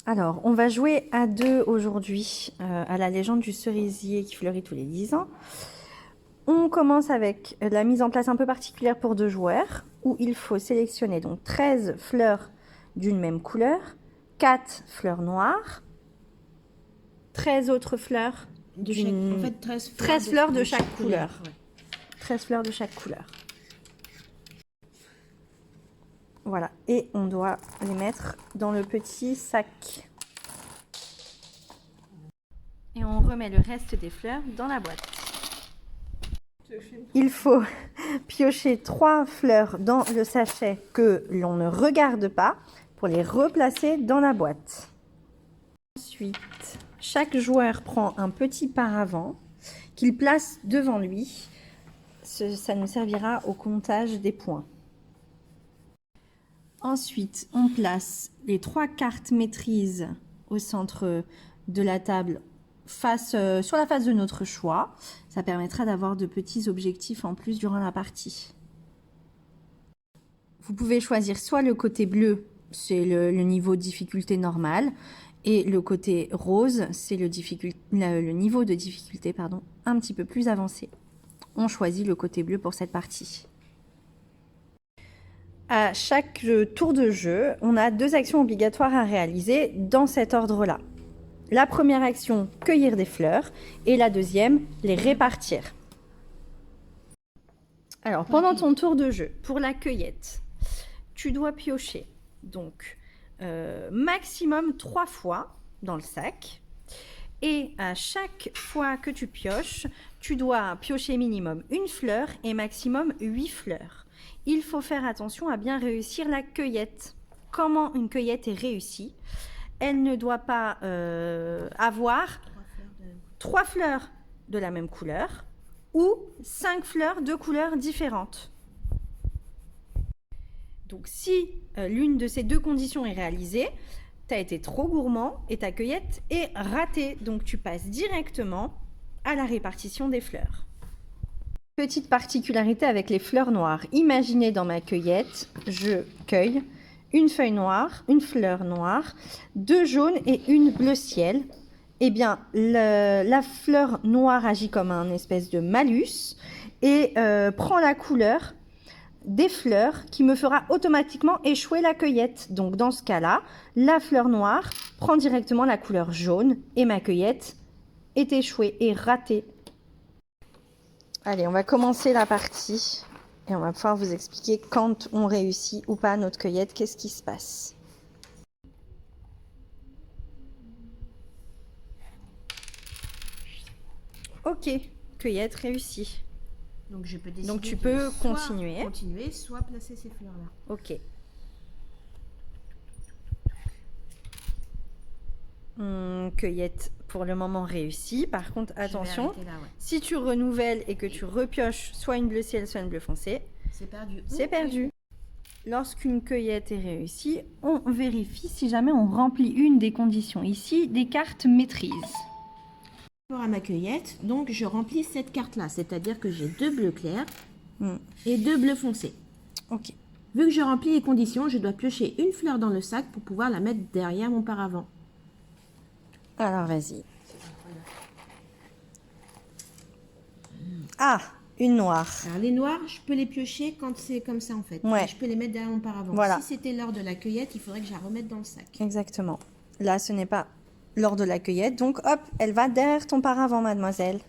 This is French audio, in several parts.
Alors, on va jouer à deux aujourd'hui à la légende du cerisier qui fleurit tous les 10 ans. On commence avec la mise en place un peu particulière pour 2 joueurs, où il faut sélectionner donc 13 fleurs d'une même couleur, 4 fleurs noires, 13 autres fleurs De chaque, en fait, 13 fleurs, 13 fleurs de chaque couleur. Ouais. 13 fleurs de chaque couleur. Voilà, et on doit les mettre dans le petit sac. Et on remet le reste des fleurs dans la boîte. Il faut piocher 3 fleurs dans le sachet que l'on ne regarde pas pour les replacer dans la boîte. Ensuite, chaque joueur prend un petit paravent qu'il place devant lui. Ça nous servira au comptage des points. Ensuite, on place les 3 cartes maîtrise au centre de la table sur la face de notre choix. Ça permettra d'avoir de petits objectifs en plus durant la partie. Vous pouvez choisir soit le côté bleu, c'est le niveau de difficulté normal, et le côté rose, c'est le niveau de difficulté un petit peu plus avancé. On choisit le côté bleu pour cette partie. À chaque tour de jeu, on a 2 actions obligatoires à réaliser dans cet ordre-là. La première action, cueillir des fleurs, et la deuxième, les répartir. Alors, pendant ton tour de jeu, pour la cueillette, tu dois piocher donc maximum 3 fois dans le sac. Et à chaque fois que tu pioches, tu dois piocher minimum 1 fleur et maximum 8 fleurs. Il faut faire attention à bien réussir la cueillette. Comment une cueillette est réussie? Elle ne doit pas avoir 3 fleurs de la même couleur ou 5 fleurs de couleurs différentes. Donc si l'une de ces 2 conditions est réalisée, tu as été trop gourmand et ta cueillette est ratée. Donc tu passes directement à la répartition des fleurs. Petite particularité avec les fleurs noires. Imaginez dans ma cueillette, je cueille une feuille noire, une fleur noire, 2 jaunes et une bleu ciel. Eh bien, la fleur noire agit comme un espèce de malus et prend la couleur des fleurs qui me fera automatiquement échouer la cueillette. Donc dans ce cas-là, la fleur noire prend directement la couleur jaune et ma cueillette est échouée et ratée. Allez, on va commencer la partie et on va pouvoir vous expliquer quand on réussit ou pas notre cueillette, qu'est-ce qui se passe. Ok, cueillette réussie. Donc je peux décider. Donc tu peux continuer. Continuer, soit placer ces fleurs-là. Ok. Cueillette pour le moment réussie. Par contre, attention, là, ouais. Si tu renouvelles et que tu repioches soit une bleu ciel, soit une bleu foncé, c'est perdu. C'est perdu. Lorsqu'une cueillette est réussie, on vérifie si jamais on remplit une des conditions ici des cartes maîtrise. Pour à ma cueillette, donc je remplis cette carte-là, c'est-à-dire que j'ai 2 bleus clairs et 2 bleus foncés. Ok. Vu que je remplis les conditions, je dois piocher une fleur dans le sac pour pouvoir la mettre derrière mon paravent. Alors vas-y. Ah, une noire. Alors les noirs, je peux les piocher quand c'est comme ça en fait. Ouais. Je peux les mettre derrière mon paravent. Voilà. Si c'était lors de la cueillette, il faudrait que je la remette dans le sac. Exactement. Là, ce n'est pas lors de la cueillette, donc hop, elle va derrière ton paravent, mademoiselle.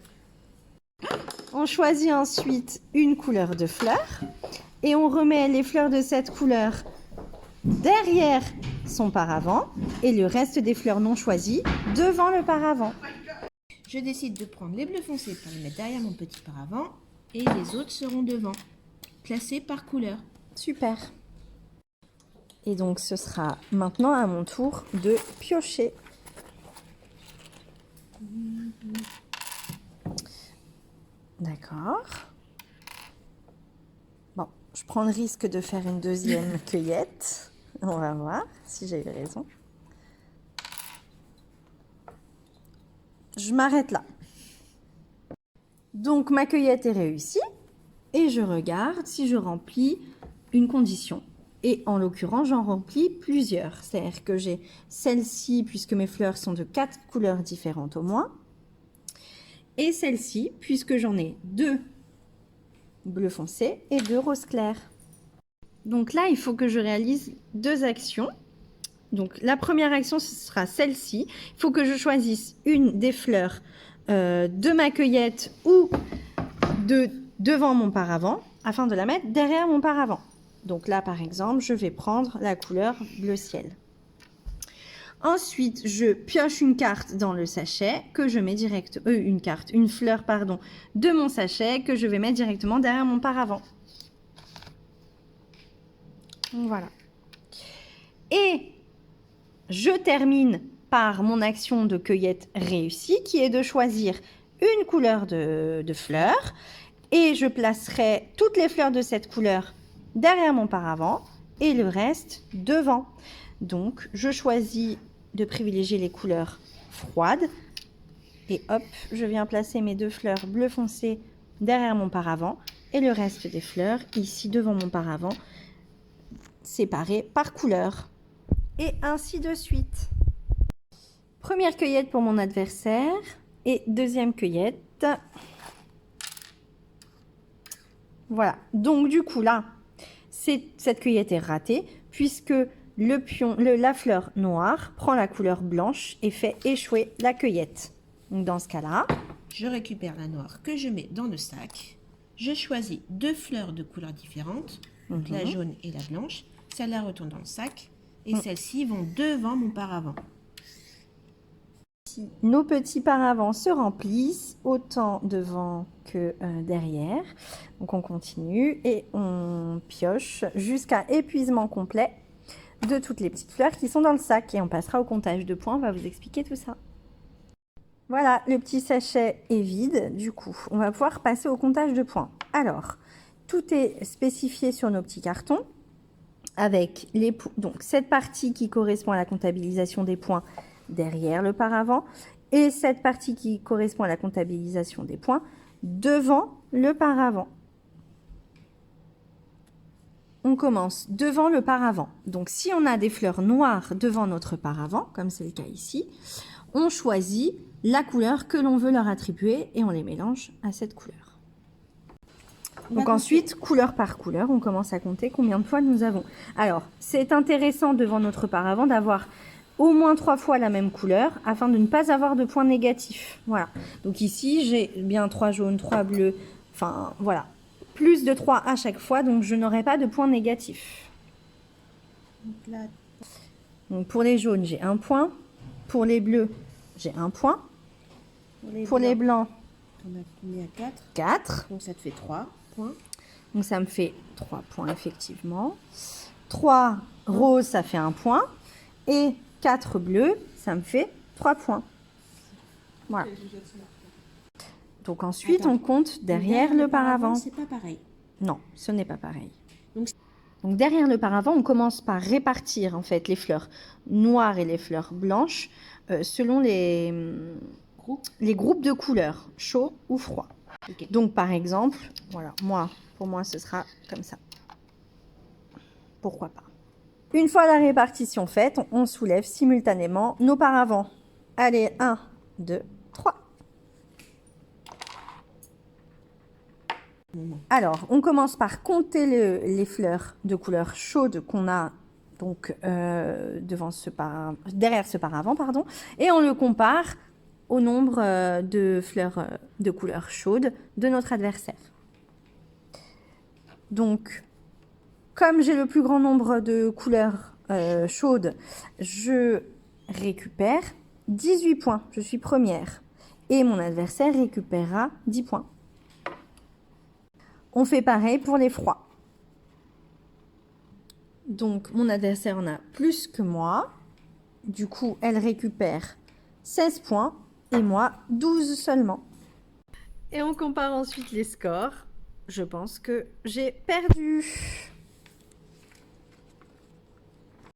On choisit ensuite une couleur de fleur et on remet les fleurs de cette couleur derrière son paravent et le reste des fleurs non choisies devant le paravent. Je décide de prendre les bleus foncés pour les mettre derrière mon petit paravent et les autres seront devant, classés par couleur. Super. Et donc ce sera maintenant à mon tour de piocher. D'accord. Bon, je prends le risque de faire une deuxième cueillette. On va voir si j'ai eu raison. Je m'arrête là. Donc ma cueillette est réussie et je regarde si je remplis une condition. Et en l'occurrence, j'en remplis plusieurs. C'est-à-dire que j'ai celle-ci, puisque mes fleurs sont de 4 couleurs différentes au moins. Et celle-ci, puisque j'en ai 2 bleu foncé et 2 rose clair. Donc là, il faut que je réalise 2 actions. Donc la première action, ce sera celle-ci. Il faut que je choisisse une des fleurs de ma cueillette ou devant mon paravent afin de la mettre derrière mon paravent. Donc là, par exemple, je vais prendre la couleur bleu ciel. Ensuite, je pioche une carte dans le sachet que je mets une fleur, pardon, de mon sachet que je vais mettre directement derrière mon paravent. Voilà. Et je termine par mon action de cueillette réussie qui est de choisir une couleur de fleurs et je placerai toutes les fleurs de cette couleur derrière mon paravent et le reste devant. Donc, je choisis de privilégier les couleurs froides et hop, je viens placer mes 2 fleurs bleu foncé derrière mon paravent et le reste des fleurs ici devant mon paravent, séparées par couleur. Et ainsi de suite. Première cueillette pour mon adversaire et deuxième cueillette. Voilà, donc du coup là, cette cueillette est ratée puisque la fleur noire prend la couleur blanche et fait échouer la cueillette. Donc dans ce cas-là, je récupère la noire que je mets dans le sac. Je choisis 2 fleurs de couleurs différentes, donc la jaune et la blanche. Celle-là retourne dans le sac et celles-ci vont devant mon paravent. Nos petits paravents se remplissent autant devant que derrière. Donc on continue et on pioche jusqu'à épuisement complet de toutes les petites fleurs qui sont dans le sac. Et on passera au comptage de points, on va vous expliquer tout ça. Voilà, le petit sachet est vide. Du coup, on va pouvoir passer au comptage de points. Alors, tout est spécifié sur nos petits cartons avec donc cette partie qui correspond à la comptabilisation des points derrière le paravent et cette partie qui correspond à la comptabilisation des points devant le paravent. On commence devant le paravent. Donc si on a des fleurs noires devant notre paravent, comme c'est le cas ici, on choisit la couleur que l'on veut leur attribuer et on les mélange à cette couleur. Donc ensuite, couleur par couleur, on commence à compter combien de points nous avons. Alors, c'est intéressant devant notre paravent d'avoir au moins 3 fois la même couleur afin de ne pas avoir de points négatifs. Voilà. Donc ici, j'ai bien 3 jaunes, 3 bleus, enfin voilà. Plus de 3 à chaque fois, donc je n'aurai pas de points négatifs. Donc pour les jaunes, j'ai 1 point. Pour les bleus, j'ai 1 point. Pour les blancs, on a mis à 4. 4. Donc ça te fait 3 points. Donc ça me fait 3 points effectivement. 3 roses, ça fait 1 point. Et 4 bleus, ça me fait 3 points. Voilà. Donc ensuite, on compte derrière le paravent. C'est pas pareil. Non, ce n'est pas pareil. Donc derrière le paravent, on commence par répartir en fait les fleurs noires et les fleurs blanches selon les groupes de couleurs, chaud ou froid. Okay. Donc par exemple, voilà, pour moi, ce sera comme ça. Pourquoi pas. Une fois la répartition faite, on soulève simultanément nos paravents. Allez, 1, 2, 3. Alors, on commence par compter les fleurs de couleur chaude qu'on a donc derrière ce paravent, pardon, et on le compare au nombre de fleurs de couleur chaude de notre adversaire. Donc, comme j'ai le plus grand nombre de couleurs chaudes, je récupère 18 points. Je suis première. Et mon adversaire récupérera 10 points. On fait pareil pour les froids. Donc, mon adversaire en a plus que moi. Du coup, elle récupère 16 points et moi, 12 seulement. Et on compare ensuite les scores. Je pense que j'ai perdu.